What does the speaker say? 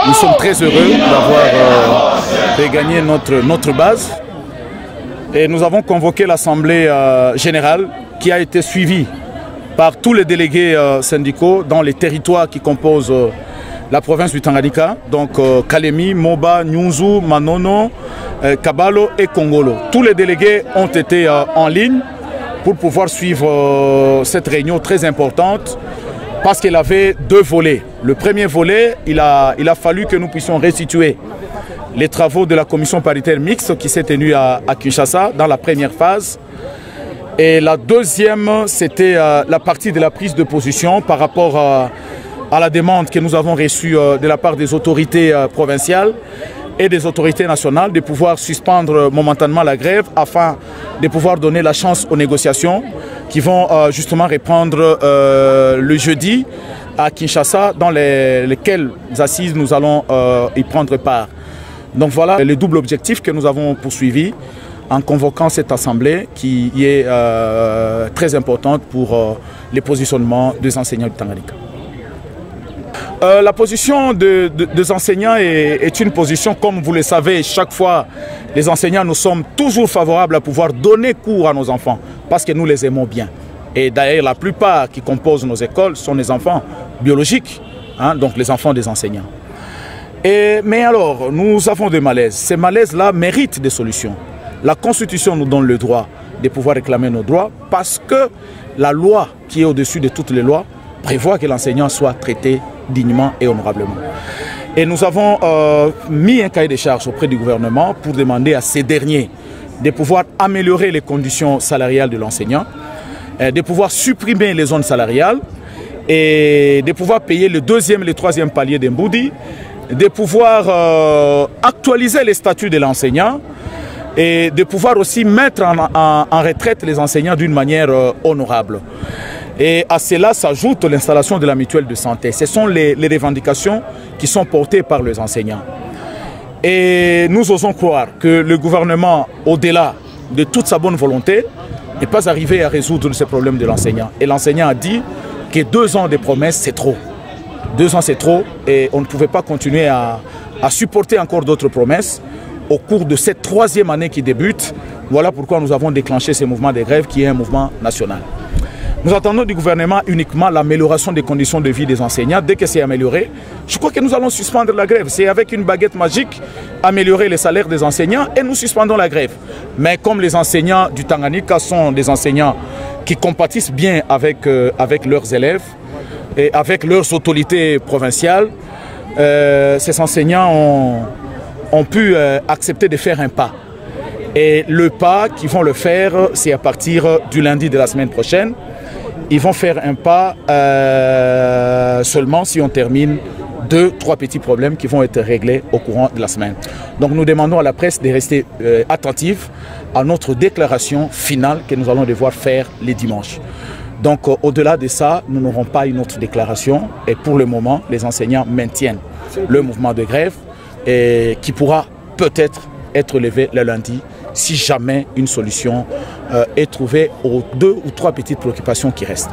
Nous sommes très heureux d'avoir regagné notre base. Et nous avons convoqué l'Assemblée générale qui a été suivie par tous les délégués syndicaux dans les territoires qui composent la province du Tanganyika, donc Kalemi, Moba, Nyunzu, Manono, Kabalo et Kongolo. Tous les délégués ont été en ligne pour pouvoir suivre cette réunion très importante parce qu'elle avait deux volets. Le premier volet, il a fallu que nous puissions restituer les travaux de la commission paritaire mixte qui s'est tenue à Kinshasa dans la première phase. Et la deuxième, c'était la partie de la prise de position par rapport à la demande que nous avons reçue de la part des autorités provinciales et des autorités nationales de pouvoir suspendre momentanément la grève afin de pouvoir donner la chance aux négociations qui vont justement reprendre le jeudi à Kinshasa, dans lesquelles assises nous allons y prendre part. Donc voilà le double objectif que nous avons poursuivi en convoquant cette assemblée qui est très importante pour les positionnements des enseignants du Tanganyika. La position des enseignants est une position, comme vous le savez, chaque fois les enseignants, nous sommes toujours favorables à pouvoir donner cours à nos enfants parce que nous les aimons bien. Et d'ailleurs, la plupart qui composent nos écoles sont des enfants biologiques, hein, donc les enfants des enseignants. Mais alors, nous avons des malaises. Ces malaises-là méritent des solutions. La Constitution nous donne le droit de pouvoir réclamer nos droits parce que la loi qui est au-dessus de toutes les lois prévoit que l'enseignant soit traité dignement et honorablement. Et nous avons mis un cahier de charges auprès du gouvernement pour demander à ces derniers de pouvoir améliorer les conditions salariales de l'enseignant, de pouvoir supprimer les zones salariales et de pouvoir payer le deuxième et le troisième palier d'Emboudi, de pouvoir actualiser les statuts de l'enseignant et de pouvoir aussi mettre en retraite les enseignants d'une manière honorable. Et à cela s'ajoute l'installation de la mutuelle de santé. Ce sont les revendications qui sont portées par les enseignants. Et nous osons croire que le gouvernement, au-delà de toute sa bonne volonté, n'est pas arrivé à résoudre ces problèmes de l'enseignant. Et l'enseignant a dit que 2 ans de promesses, c'est trop. 2 ans, c'est trop et on ne pouvait pas continuer à supporter encore d'autres promesses au cours de cette 3e année qui débute. Voilà pourquoi nous avons déclenché ce mouvement de grève qui est un mouvement national. Nous attendons du gouvernement uniquement l'amélioration des conditions de vie des enseignants. Dès que c'est amélioré, je crois que nous allons suspendre la grève. C'est avec une baguette magique améliorer les salaires des enseignants et nous suspendons la grève. Mais comme les enseignants du Tanganyika sont des enseignants qui compatissent bien avec leurs élèves et avec leurs autorités provinciales, ces enseignants ont pu accepter de faire un pas. Et le pas qu'ils vont le faire, c'est à partir du lundi de la semaine prochaine. Ils vont faire un pas seulement si on termine 2-3 petits problèmes qui vont être réglés au courant de la semaine. Donc nous demandons à la presse de rester attentive à notre déclaration finale que nous allons devoir faire les dimanches. Donc au-delà de ça, nous n'aurons pas une autre déclaration et pour le moment, les enseignants maintiennent le mouvement de grève et qui pourra peut-être être levé le lundi si jamais une solution est trouvée aux 2 ou 3 petites préoccupations qui restent.